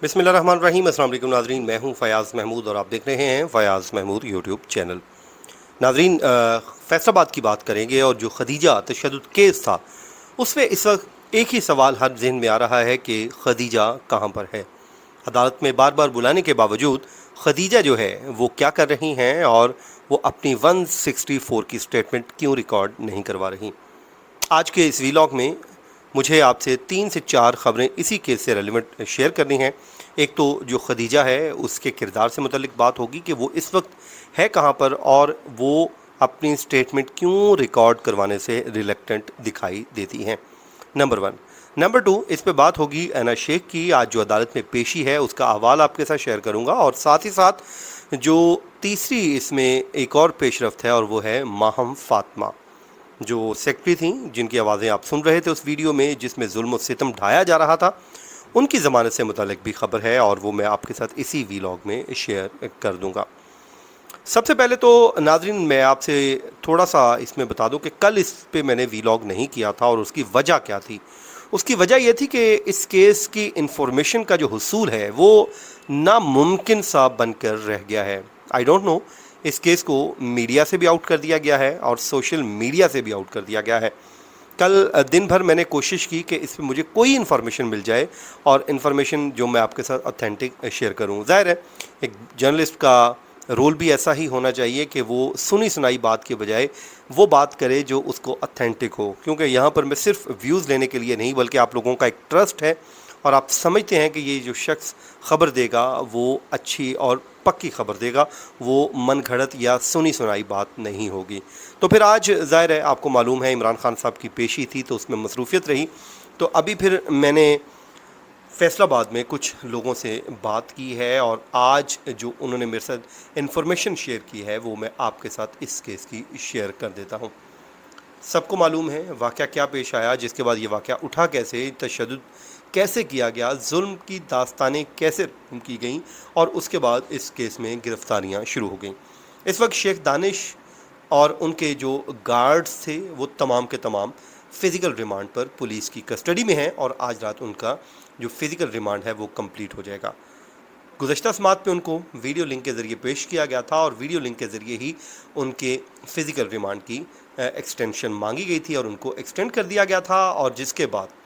बिस्मिल्लाहिर्रहमानिर्रहीम। अस्सलाम वालेकुम नाज़रीन, मैं हूं फ़याज़ महमूद और आप देख रहे हैं फ़याज़ महमूद यूट्यूब चैनल। नाज़रीन, फैसलाबाद की बात करेंगे और जो खदीजा तशद्दुद केस था उसमें इस वक्त एक ही सवाल हर जहन में आ रहा है कि खदीजा कहां पर है। अदालत में बार बार बुलाने के बावजूद खदीजा जो है वो क्या कर रही हैं और वो अपनी 164 की स्टेटमेंट क्यों रिकॉर्ड नहीं करवा रही। आज के इस वीलॉग में मुझे आपसे 3 से 4 ख़बरें इसी केस से रेलिवेंट शेयर करनी हैं। एक तो जो खदीजा है उसके किरदार से मुतल्लिक बात होगी कि वो इस वक्त है कहाँ पर और वो अपनी स्टेटमेंट क्यों रिकॉर्ड करवाने से रिलक्टेंट दिखाई देती हैं, नंबर 1। नंबर 2, इस पे बात होगी ऐना शेख की। आज जो अदालत में पेशी है उसका अहवाल आपके साथ शेयर करूँगा और साथ ही साथ जो तीसरी इसमें एक और पेशरफ्त है और वो है माहम फातिमा, जो सेक्रेटरी थी जिनकी आवाज़ें आप सुन रहे थे उस वीडियो में जिसमें जुल्म और सितम ढाया जा रहा था, उनकी ज़मानत से मुतालिक भी खबर है और वो मैं आपके साथ इसी वीलॉग में शेयर कर दूंगा। सबसे पहले तो नाजरीन मैं आपसे थोड़ा सा इसमें बता दूं कि कल इस पे मैंने वीलॉग नहीं किया था और उसकी वजह क्या थी। उसकी वजह यह थी कि इस केस की इंफॉर्मेशन का जो हुसूल है वो नामुमकिन सा बनकर रह गया है। आई डोंट नो, इस केस को मीडिया से भी आउट कर दिया गया है और सोशल मीडिया से भी आउट कर दिया गया है। कल दिन भर मैंने कोशिश की कि इस पर मुझे कोई इन्फॉर्मेशन मिल जाए और इन्फॉर्मेशन जो मैं आपके साथ ऑथेंटिक शेयर करूं। ज़ाहिर है एक जर्नलिस्ट का रोल भी ऐसा ही होना चाहिए कि वो सुनी सुनाई बात के बजाय वो बात करे जो उसको ऑथेंटिक हो, क्योंकि यहाँ पर मैं सिर्फ व्यूज़ लेने के लिए नहीं बल्कि आप लोगों का एक ट्रस्ट है और आप समझते हैं कि ये जो शख्स खबर देगा वो अच्छी और पक्की खबर देगा, वो मन घड़त या सुनी सुनाई बात नहीं होगी। तो फिर आज ज़ाहिर है आपको मालूम है इमरान खान साहब की पेशी थी तो उसमें मसरूफियत रही। तो अभी फिर मैंने फैसलाबाद में कुछ लोगों से बात की है और आज जो उन्होंने मेरे साथ इन्फॉर्मेशन शेयर की है वो मैं आपके साथ इस केस की शेयर कर देता हूँ। सबको मालूम है वाक़या क्या पेश आया, जिसके बाद ये वाक़या उठा कैसे, तशद्दुद कैसे किया गया, जुल्म की दास्तानें कैसे की गईं और उसके बाद इस केस में गिरफ्तारियां शुरू हो गईं। इस वक्त शेख दानिश और उनके जो गार्ड्स थे वो तमाम के तमाम फ़िज़िकल रिमांड पर पुलिस की कस्टडी में हैं और आज रात उनका जो फ़िज़िकल रिमांड है वो कंप्लीट हो जाएगा। गुज़श्ता समात पे उनको वीडियो लिंक के ज़रिए पेश किया गया था और वीडियो लिंक के ज़रिए ही उनके फ़िज़िकल रिमांड की एक्सटेंशन मांगी गई थी और उनको एक्सटेंड कर दिया गया था और जिसके बाद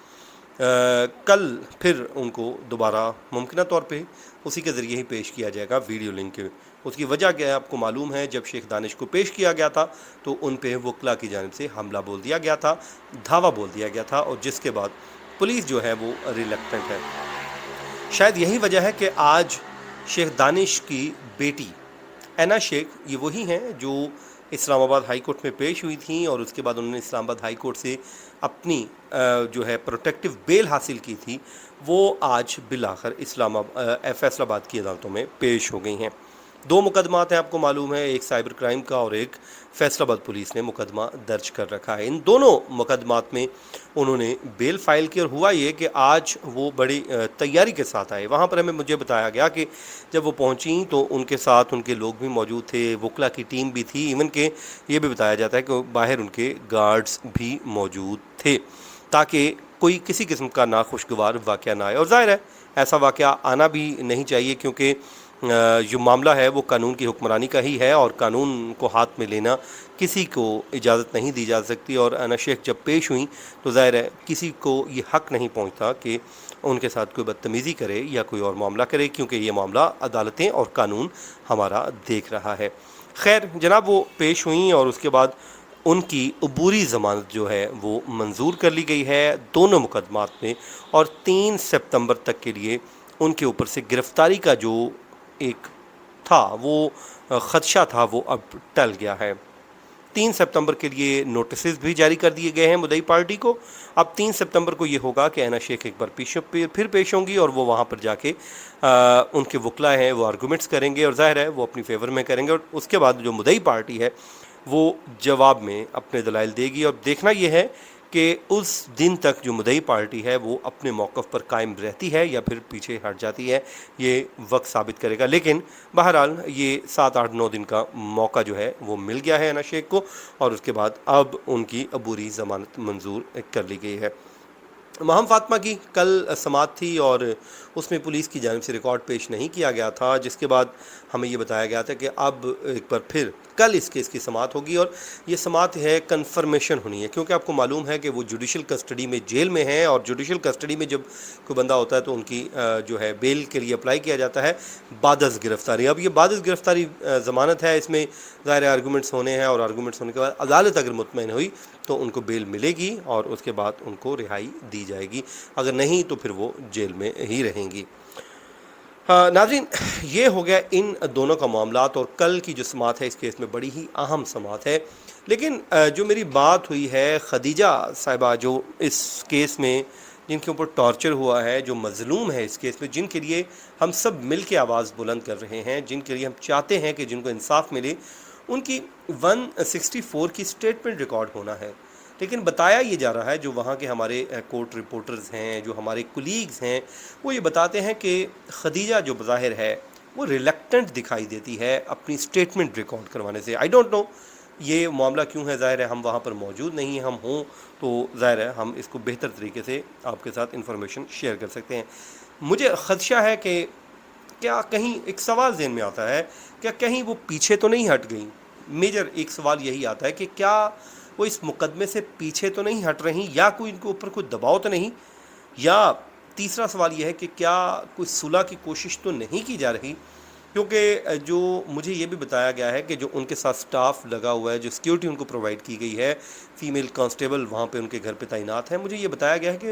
कल फिर उनको दोबारा मुमकिन तौर पे उसी के ज़रिए ही पेश किया जाएगा वीडियो लिंक के। उसकी वजह क्या है आपको मालूम है, जब शेख दानिश को पेश किया गया था तो उन पे वकला की जानिब से हमला बोल दिया गया था, धावा बोल दिया गया था और जिसके बाद पुलिस जो है वो रिलक्टेंट है। शायद यही वजह है कि आज शेख दानिश की बेटी ऐना शेख ये वही हैं जो इस्लामाबाद हाई कोर्ट में पेश हुई थी और उसके बाद उन्होंने इस्लामाबाद हाई कोर्ट से अपनी जो है प्रोटेक्टिव बेल हासिल की थी, वो आज बिलाखिर फैसलाबाद की अदालतों में पेश हो गई हैं। 2 मुकदमात हैं आपको मालूम है, एक साइबर क्राइम का और एक फैसलाबाद पुलिस ने मुकदमा दर्ज कर रखा है। इन दोनों मुकदमात में उन्होंने बेल फाइल की और हुआ ये कि आज वो बड़ी तैयारी के साथ आए। वहाँ पर मुझे बताया गया कि जब वो पहुँची तो उनके साथ उनके लोग भी मौजूद थे, वकला की टीम भी थी, इवन के ये भी बताया जाता है कि बाहर उनके गार्ड्स भी मौजूद थे ताकि कोई किसी किस्म का नाखुशगवार वाक़या ना आए। और ज़ाहिर है ऐसा वाक़या आना भी नहीं चाहिए क्योंकि जो मामला है वो कानून की हुक्मरानी का ही है और कानून को हाथ में लेना किसी को इजाज़त नहीं दी जा सकती। और ऐना शेख जब पेश हुई तो ज़ाहिर है किसी को ये हक़ नहीं पहुंचता कि उनके साथ कोई बदतमीज़ी करे या कोई और मामला करे, क्योंकि ये मामला अदालतें और कानून हमारा देख रहा है। खैर जनाब, वो पेश हुई और उसके बाद उनकी अबूरी ज़मानत जो है वो मंजूर कर ली गई है दोनों मुकदमात में और 3 सितंबर तक के लिए उनके ऊपर से गिरफ्तारी का जो एक था वो ख़दशा था वो अब टल गया है। 3 सितंबर के लिए नोटिस भी जारी कर दिए गए हैं मुद्दई पार्टी को। अब 3 सितंबर को ये होगा कि ऐना शेख एक बार फिर पेश होंगी और वो वहाँ पर जाके उनके वकला हैं वो आर्गूमेंट्स करेंगे और ज़ाहिर है वो अपनी फेवर में करेंगे और उसके बाद जो मुद्दई पार्टी है वो जवाब में अपने दलाइल देगी और देखना ये है कि उस दिन तक जो मुद्दई पार्टी है वो अपने मौक़िफ़ पर कायम रहती है या फिर पीछे हट जाती है, ये वक्त साबित करेगा। लेकिन बहरहाल ये 7-8-9 दिन का मौका जो है वो मिल गया है ऐना शेख को और उसके बाद अब उनकी अबूरी ज़मानत मंजूर कर ली गई है। महम फातिमा की कल समाअत थी और उसमें पुलिस की जानिब से रिकॉर्ड पेश नहीं किया गया था, जिसके बाद हमें ये बताया गया था कि अब एक बार फिर कल इस केस की समाअत होगी और ये समाअत है कन्फर्मेशन होनी है, क्योंकि आपको मालूम है कि वो जुडिशल कस्टडी में जेल में है और जुडिशल कस्टडी में जब कोई बंदा होता है तो उनकी जो है बेल के लिए अप्लाई किया जाता है बादस गिरफ्तारी। अब ये बादस गिरफ्तारी ज़मानत है, इसमें ज़ाहिर आर्गूमेंट्स होने हैं और आर्गूमेंट्स होने के बाद अदालत अगर मुतमईन हुई तो उनको बेल मिलेगी और उसके बाद उनको रिहाई दी जाएगी, अगर नहीं तो फिर वो जेल में ही रहेंगी। नाज़रीन, ये हो गया इन दोनों का मामलात और कल की जो समाअत है इस केस में बड़ी ही अहम समाअत है। लेकिन जो मेरी बात हुई है खदीजा साहिबा जो इस केस में जिनके ऊपर टॉर्चर हुआ है, जो मज़लूम है इस केस में, जिनके लिए हम सब मिल के आवाज़ बुलंद कर रहे हैं, जिनके लिए हम चाहते हैं कि जिनको इंसाफ मिले, उनकी 164 की स्टेटमेंट रिकॉर्ड होना है। लेकिन बताया ये जा रहा है, जो वहाँ के हमारे कोर्ट रिपोर्टर्स हैं, जो हमारे कुलीग्स हैं, वो ये बताते हैं कि खदीजा जो बज़ाहिर है वो रिलक्टेंट दिखाई देती है अपनी स्टेटमेंट रिकॉर्ड करवाने से। आई डोंट नो ये मामला क्यों है, ज़ाहिर है हम वहाँ पर मौजूद नहीं हैं, हम हों तो ज़ाहिर है हम इसको बेहतर तरीके से आपके साथ इन्फॉर्मेशन शेयर कर सकते हैं। मुझे ख़दशा है कि क्या कहीं एक सवाल ज़हन में आता है, क्या कहीं वो पीछे तो नहीं हट गई। मेजर एक सवाल यही आता है कि क्या वो इस मुकदमे से पीछे तो नहीं हट रही, या कोई इनके ऊपर कोई दबाव तो नहीं, या तीसरा सवाल यह है कि क्या कोई सुलह की कोशिश तो नहीं की जा रही। क्योंकि जो मुझे ये भी बताया गया है कि जो उनके साथ स्टाफ लगा हुआ है, जो सिक्योरिटी उनको प्रोवाइड की गई है, फ़ीमेल कांस्टेबल वहाँ पे उनके घर पे तैनात हैं, मुझे ये बताया गया है कि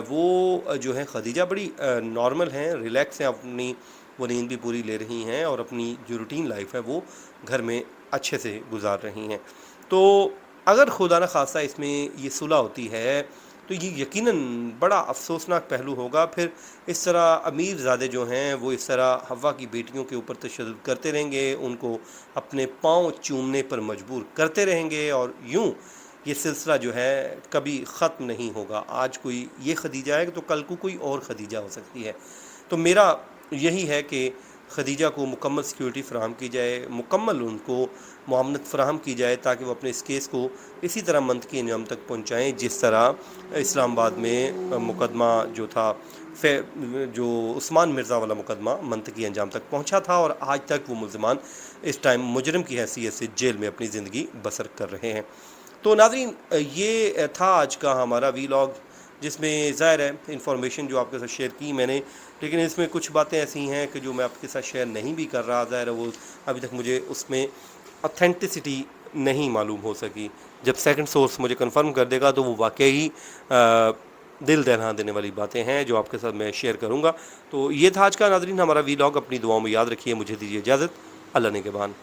वो जो है खदीजा बड़ी नॉर्मल हैं, रिलैक्स हैं, अपनी वो नींद भी पूरी ले रही हैं और अपनी जो रूटीन लाइफ है वो घर में अच्छे से गुजार रही हैं। तो अगर खुदा न खास्ता इसमें ये सुलह होती है तो ये यकीनन बड़ा अफसोसनाक पहलू होगा। फिर इस तरह अमीर ज़ादे जो हैं वो इस तरह हवा की बेटियों के ऊपर तशद्दुद करते रहेंगे, उनको अपने पाँव चूमने पर मजबूर करते रहेंगे और यूं ये सिलसिला जो है कभी ख़त्म नहीं होगा। आज कोई ये खदीजा है तो कल को कोई और खदीजा हो सकती है। तो मेरा यही है कि खदीजा को मुकम्मल सिक्योरिटी फ़राहम की जाए, मुकम्मल उनको मुआवनत फ़राहम की जाए, ताकि वो अपने इस केस को इसी तरह मंतकी अंजाम तक पहुँचाएँ जिस तरह इस्लामाबाद में मुकदमा जो था जो उस्मान मिर्ज़ा वाला मुकदमा मंतकी अंजाम तक पहुँचा था और आज तक वो मुल्ज़िमान इस टाइम मुजरिम की हैसियत से जेल में अपनी ज़िंदगी बसर कर रहे हैं। तो नाज़रीन, ये था आज का हमारा वीलॉग, जिसमें ज़ाहिर है इन्फॉर्मेशन जो आपके साथ शेयर की मैंने, लेकिन इसमें कुछ बातें ऐसी हैं कि जो मैं आपके साथ शेयर नहीं भी कर रहा। ज़ाहिर है वो अभी तक मुझे उसमें ऑथेंटिसिटी नहीं मालूम हो सकी। जब सेकंड सोर्स मुझे कंफर्म कर देगा तो वो वाकई दिल दहला देने वाली बातें हैं जो आपके साथ मैं शेयर करूँगा। तो ये था आज का नाज़रीन हमारा वीलॉग। अपनी दुआओं में याद रखिए। मुझे दीजिए इजाज़त। अल्लाह ने के बान।